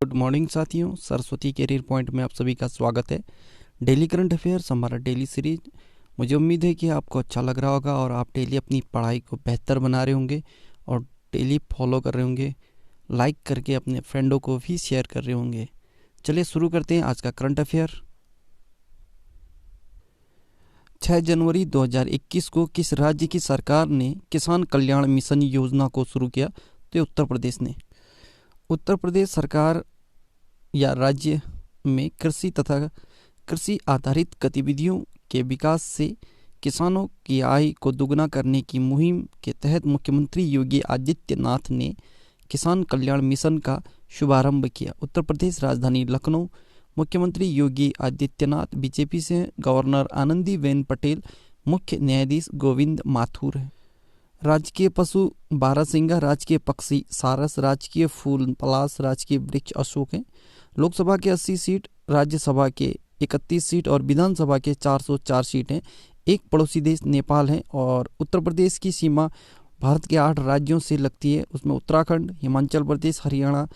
Good morning साथियों, Saraswati career point में आप सभी का स्वागत है। डेली करंट अफेयर्स हमारा डेली सीरीज। मुझे उम्मीद है कि आपको अच्छा लग रहा होगा और आप डेली अपनी पढ़ाई को बेहतर बना रहे होंगे और डेली फॉलो कर रहे होंगे, लाइक करके अपने फ्रेंडों को भी शेयर कर रहे होंगे। चलिए शुरू करते हैं आज का करंट अफेयर। 6 जनवरी 2021 को किस राज्य की सरकार ने किसान कल्याण मिशन योजना को शुरू किया? तो उत्तर प्रदेश ने। उत्तर प्रदेश सरकार या राज्य में कृषि तथा कृषि आधारित गतिविधियों के विकास से किसानों की आय को दोगुना करने की मुहिम के तहत मुख्यमंत्री योगी आदित्यनाथ ने किसान कल्याण मिशन का शुभारंभ किया। उत्तर प्रदेश राजधानी लखनऊ। मुख्यमंत्री योगी आदित्यनाथ बीजेपी से गवर्नर आनंदीबेन पटेल, मुख्य न्यायाधीश गोविंद माथुर है। राजकीय पशु बारहसिंगा, राजकीय पक्षी सारस, राजकीय फूल पलाश, राजकीय वृक्ष अशोक है। लोकसभा के 80 सीट, राज्यसभा के 31 सीट और विधानसभा के 404 सीट हैं। एक पड़ोसी देश नेपाल है और उत्तर प्रदेश की सीमा भारत के 8 राज्यों से लगती है। उसमें उत्तराखंड, हिमाचल प्रदेश, हरियाणा,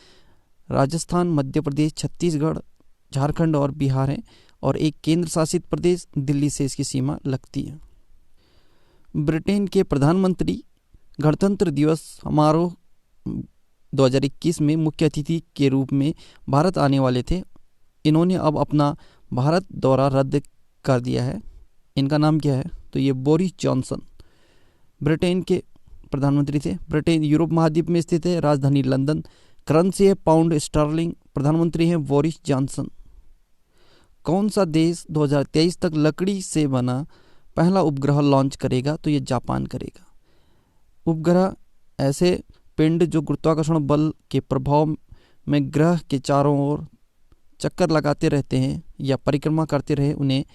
राजस्थान, मध्य प्रदेश, छत्तीसगढ़, झारखंड और बिहार है और एक केंद्र शासित प्रदेश दिल्ली से इसकी सीमा लगती है। ब्रिटेन के प्रधानमंत्री गणतंत्र दिवस समारोह 2021 में मुख्य अतिथि के रूप में भारत आने वाले थे। इन्होंने अब अपना भारत दौरा रद्द कर दिया है। इनका नाम क्या है? तो ये बोरिस जॉनसन ब्रिटेन के प्रधानमंत्री थे। ब्रिटेन यूरोप महाद्वीप में स्थित है, राजधानी लंदन, करेंसी है पाउंड स्टर्लिंग, प्रधानमंत्री हैं बोरिस जॉनसन। कौन सा देश 2023 तक लकड़ी से बना पहला उपग्रह लॉन्च करेगा? तो ये जापान करेगा। उपग्रह ऐसे पिंड जो गुरुत्वाकर्षण बल के प्रभाव में ग्रह के चारों ओर चक्कर लगाते रहते हैं या परिक्रमा करते रहे, उन्हें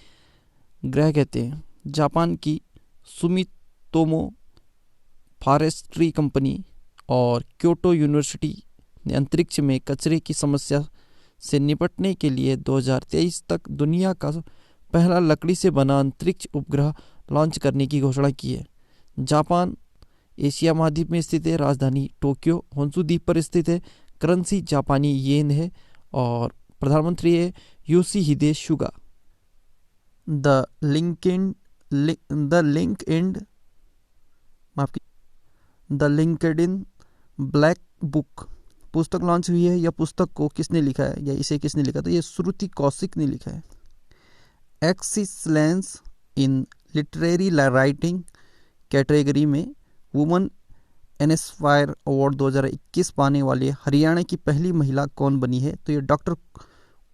ग्रह कहते हैं। जापान की सुमितोमो फॉरेस्ट्री कंपनी और क्योटो यूनिवर्सिटी ने अंतरिक्ष में कचरे की समस्या से निपटने के लिए 2023 तक दुनिया का पहला लकड़ी से बना अंतरिक्ष उपग्रह लॉन्च करने की घोषणा की है। जापान एशिया महाद्वीप में स्थित है, राजधानी टोक्यो, होन्शु द्वीप पर स्थित है, करेंसी जापानी येन है और प्रधानमंत्री है Yoshihide Suga. The LinkedIn black book पुस्तक लॉन्च हुई है। यह पुस्तक को किसने लिखा है या इसे किसने लिखा? तो ये श्रुति कौशिक ने लिखा है। Excellence in literary writing category में वुमन एनएसफायर अवार्ड 2021 पाने वाले हरियाणा की पहली महिला कौन बनी है? तो ये डॉक्टर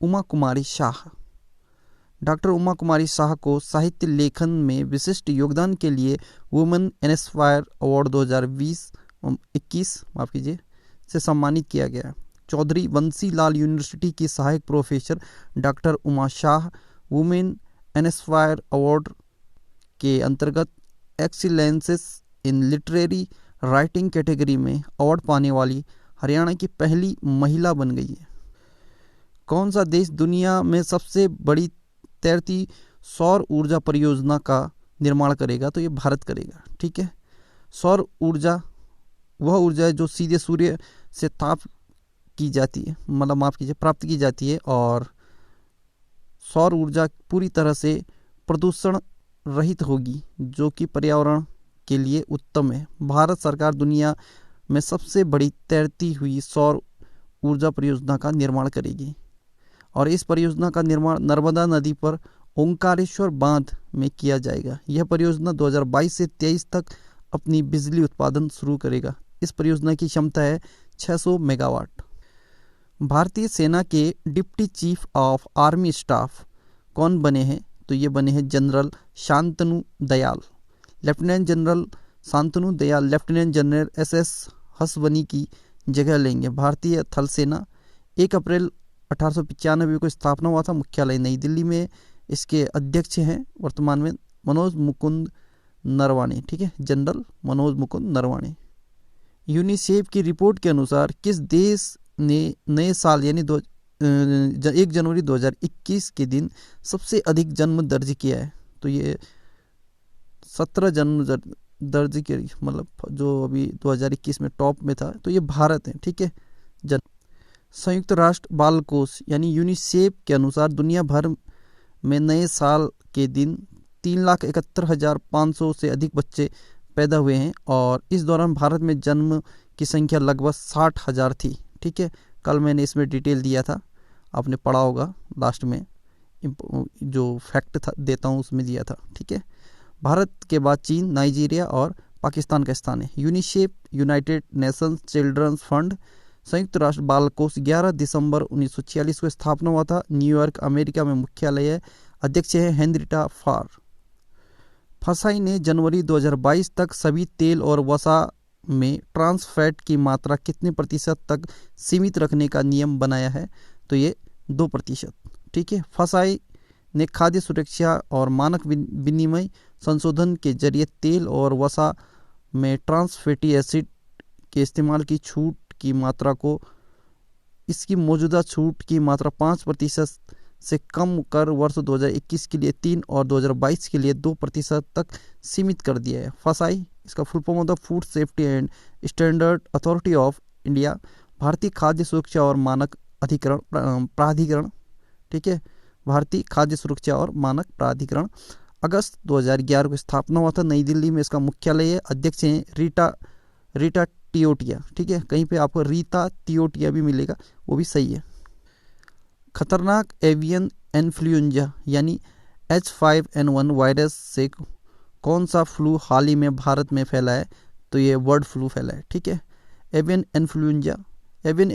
उमा कुमारी शाह। डॉक्टर उमा कुमारी शाह को साहित्य लेखन में विशिष्ट योगदान के लिए वुमन एनएसफायर अवार्ड 2021 से सम्मानित किया गया। चौधरी बंसी लाल यूनिवर्सिटी की सहायक professor doctor Uma Shah women inspire award के अंतर्गत excellences in literary writing category में अवार्ड पाने वाली हरियाणा की पहली महिला बन गई है। कौन सा देश दुनिया में सबसे बड़ी तैरती सौर ऊर्जा परियोजना का निर्माण करेगा? तो ये भारत करेगा। ठीक है। सौर ऊर्जा वह ऊर्जा है जो सीधे सूर्य से ताप की जाती है, प्राप्त की जाती है और सौर ऊर्जा पूरी तरह से प्रदूषण रहित होगी, जो कि पर्यावरण के लिए उत्तम है। भारत सरकार दुनिया में सबसे बड़ी तैरती हुई सौर ऊर्जा परियोजना का निर्माण करेगी और इस परियोजना का निर्माण नर्मदा नदी पर ओंकारेश्वर बांध में किया जाएगा। यह परियोजना 2022 से 23 तक अपनी बिजली उत्पादन शुरू करेगा। इस परियोजना की क्षमता है 600 मेगावाट। भारतीय सेना के deputy chief of army staff कौन बने हैं? तो ये बने हैं general Shantanu Dayal. Lieutenant general Shantanu Dayal lieutenant general SS हसवनी की जगह लेंगे। भारतीय थल सेना 1 अप्रैल 1895 को स्थापना हुआ था। मुख्यालय नई दिल्ली में। इसके अध्यक्ष हैं वर्तमान में मनोज मुकुंद नरवाणे। ठीक है, जनरल मनोज मुकुंद नरवाणे। यूनिसेफ की रिपोर्ट के अनुसार किस देश ने नए साल यानी 1 जनवरी 2021 के दिन सबसे अधिक जन्म दर्ज किया है? तो ये 17 जन्म दर्ज किया, जो अभी 2021 में टॉप में था, तो ये भारत है। ठीक है। संयुक्त राष्ट्र बाल कोष यानी यूनिसेफ के अनुसार दुनिया भर में नए साल के दिन 3,71,500 से अधिक बच्चे पैदा हुए हैं और इस दौरान भारत में जन्म की संख्या लगभग 60,000 थी। ठीक है, कल मैंने इसमें डिटेल दिया था, आपने पढ़ा होगा, लास्ट में जो फैक्ट था देता हूँ उसमें दिया था। ठीक है, भारत के बाद चीन, नाइजीरिया और पाकिस्तान का स्थान है। UNICEF United Nations children's fund संयुक्त राष्ट्र बाल कोष 11 दिसंबर 1946 को स्थापना हुआ था। न्यूयॉर्क अमेरिका में मुख्यालय है। अध्यक्ष है हेनरिटा फार। फसाई ने जनवरी 2022 तक सभी तेल और वसा में ट्रांस फैट की मात्रा कितने प्रतिशत तक सीमित रखने का नियम बनाया है, तो ये 2%। ठीक है, फसाई ने खाद्य सुरक्षा और मानक विनिमय संशोधन के जरिए तेल और वसा में ट्रांस फैटी एसिड के इस्तेमाल की छूट की मात्रा को इसकी मौजूदा छूट की मात्रा 5% से कम कर वर्ष 2021 के लिए 3 और 2022 के लिए 2% तक सीमित कर दिया है। फसाई इसका फुल फॉर्म होता है food safety and standard authority of India, भारतीय खाद्य सुरक्षा और मानक अधिकरण प्राधिकरण। ठीक है, भारतीय खाद्य सुरक्षा और मानक प्राधिकरण अगस्त 2011 को स्थापना हुआ था। नई दिल्ली में इसका मुख्यालय है। अध्यक्ष हैं रीटा टियोटिया। ठीक है, कहीं पे आपको रीता तियोटिया भी मिलेगा, वो भी सही है। खतरनाक एवियन इन्फ्लुएंजा यानी H5N1 वायरस से कौन सा फ्लू हाल ही में भारत में फैला है, तो ये बर्ड फ्लू फैला है। ठीक है, एवियन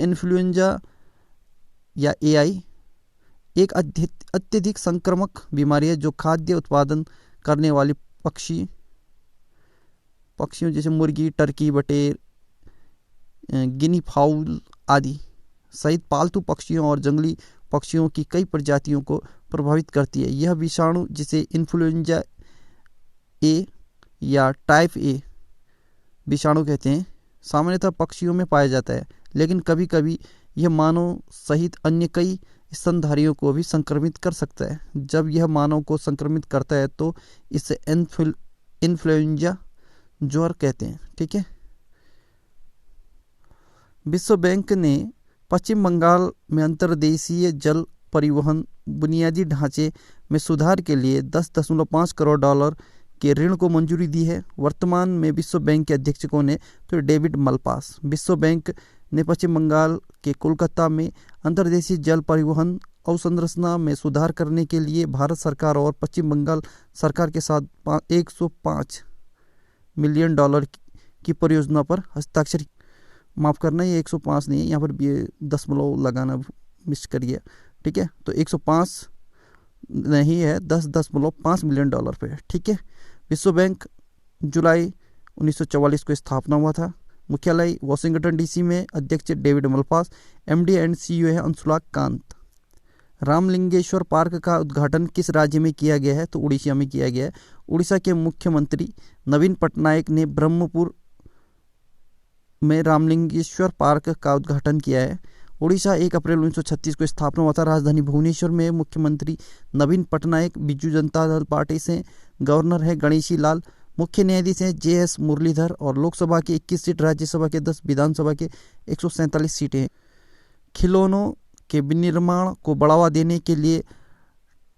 इन्फ्लुएंजा या AI एक अत्यधिक संक्रामक बीमारी है जो खाद्य उत्पादन करने वाली पक्षियों जैसे मुर्गी, टर्की, बटेर, गिनी फाउल आदि सहित पालतू पक्षियों और जंगली पक्षियों की कई प्रजातियों को प्रभावित करती है। यह विषाणु जिसे इन्फ्लुएंजा ए या टाइप ए विषाणु कहते हैं, सामान्यतः पक्षियों में पाया जाता है, लेकिन कभी कभी यह मानव सहित अन्य कई स्तनधारियों को भी संक्रमित कर सकता है। जब यह मानव को संक्रमित करता है तो इसे इन्फ्लुएंजा ज्वर कहते हैं। ठीक है, विश्व बैंक ने पश्चिम बंगाल में अंतर्देशीय जल परिवहन बुनियादी ढांचे में सुधार के लिए $10.5 करोड़ के ऋण को मंजूरी दी है। वर्तमान में विश्व बैंक के अध्यक्ष कौन है, तो डेविड मलपास। विश्व बैंक ने पश्चिम बंगाल के कोलकाता में अंतर्देशीय जल परिवहन अवसंरचना में सुधार करने के लिए भारत सरकार और पश्चिम बंगाल सरकार के साथ $105 मिलियन की परियोजना पर हस्ताक्षर। माफ़ करना, ये 105 नहीं है, यहाँ पर भी दशमलव लगाना मिस करिए। ठीक है, तो 105 नहीं है, $10.5 मिलियन पे। ठीक है, विश्व बैंक जुलाई 1944 को स्थापना हुआ था। मुख्यालय वाशिंगटन DC में। अध्यक्ष David Malpass. MD and CEO है अंशुला कांत। रामलिंगेश्वर पार्क का उद्घाटन किस राज्य में किया गया है, तो उड़ीसा में किया गया है। उड़ीसा के मुख्यमंत्री नवीन पटनायक ने ब्रह्मपुर में रामलिंगेश्वर पार्क का उद्घाटन किया है। उड़ीसा 1 अप्रैल 1936 को स्थापना हुआ था। राजधानी भुवनेश्वर में। मुख्यमंत्री नवीन पटनायक बीजू जनता दल पार्टी से। गवर्नर है गणेशी लाल। मुख्य न्यायाधीश हैं JS मुरलीधर और लोकसभा की 21 सीट, राज्यसभा के 10, विधानसभा के 147 सीटें हैं। खिलौनों के विनिर्माण को बढ़ावा देने के लिए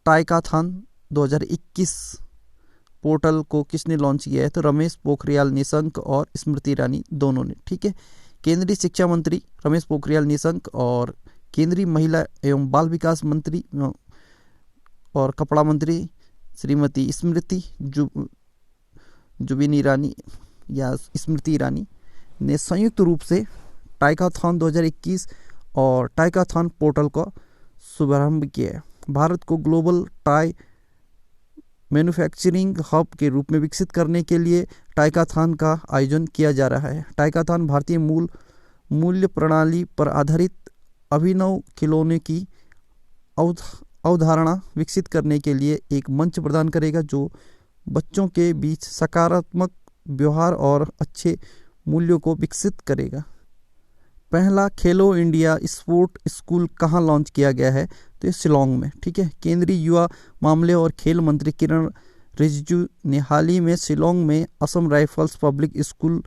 टाइकाथॉन 2021 पोर्टल को किसने लॉन्च किया है, तो रमेश पोखरियाल निशंक और स्मृति ईरानी दोनों ने। ठीक है, केंद्रीय शिक्षा मंत्री रमेश पोखरियाल निशंक और केंद्रीय महिला एवं बाल विकास मंत्री और कपड़ा मंत्री श्रीमती स्मृति जुबिन ईरानी या स्मृति ईरानी ने संयुक्त रूप से टाइकाथॉन 2021 और टाइकाथॉन पोर्टल का शुभारंभ किया है। भारत को ग्लोबल टाई मैन्युफैक्चरिंग हब के रूप में विकसित करने के लिए टाइकाथॉन का आयोजन किया जा रहा है। टाइकाथॉन भारतीय मूल्य प्रणाली पर आधारित अभिनव खिलौने की अवधारणा विकसित करने के लिए एक मंच प्रदान करेगा जो बच्चों के बीच सकारात्मक व्यवहार और अच्छे मूल्यों को विकसित करेगा। पहला खेलो इंडिया स्पोर्ट स्कूल कहाँ लॉन्च किया गया है, तो ये शिलोंग में। ठीक है, केंद्रीय युवा मामले और खेल मंत्री किरण रिजिजू ने हाल ही में शिलोंग में असम राइफल्स पब्लिक स्कूल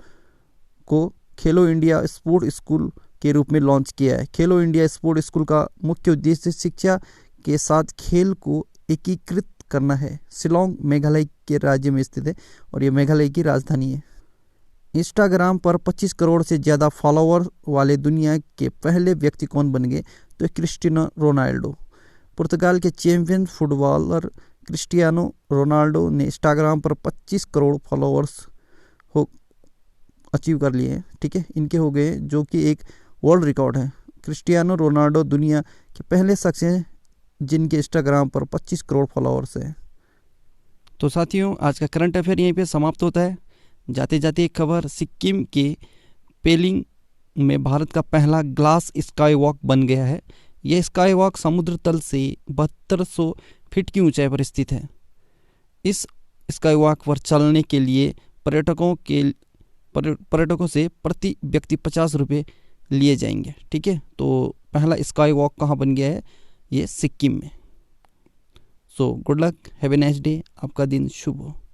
को खेलो इंडिया स्पोर्ट स्कूल के रूप में लॉन्च किया है। खेलो इंडिया स्पोर्ट स्कूल का मुख्य उद्देश्य शिक्षा के साथ खेल को एकीकृत करना है। शिलोंग मेघालय के राज्य में स्थित है और ये मेघालय की राजधानी है। इंस्टाग्राम पर 25 करोड़ से ज़्यादा फॉलोअर वाले दुनिया के पहले व्यक्ति कौन बन गए? तो क्रिस्टियानो रोनाल्डो। पुर्तगाल के चैंपियन फुटबॉलर क्रिस्टियानो रोनाल्डो ने इंस्टाग्राम पर 25 करोड़ फॉलोअर्स हो अचीव कर लिए हैं। ठीक है, इनके हो गए, जो कि एक वर्ल्ड रिकॉर्ड है। क्रिस्टियानो रोनाल्डो दुनिया के पहले शख्स हैं जिनके इंस्टाग्राम पर 25 करोड़ फॉलोअर्स हैं। तो साथियों, आज का करंट अफेयर यहीं पे समाप्त होता है। जाते जाते एक खबर, सिक्किम के पेलिंग में भारत का पहला ग्लास स्काई वॉक बन गया है। यह स्काई वॉक समुद्र तल से 7200 फीट की ऊंचाई पर स्थित है। इस स्काई वॉक पर चलने के लिए पर्यटकों से प्रति व्यक्ति 50 रुपये लिए जाएंगे। ठीक है, तो पहला स्काई वॉक कहाँ बन गया है? ये सिक्किम में। So good luck, have a nice day, आपका दिन शुभ हो।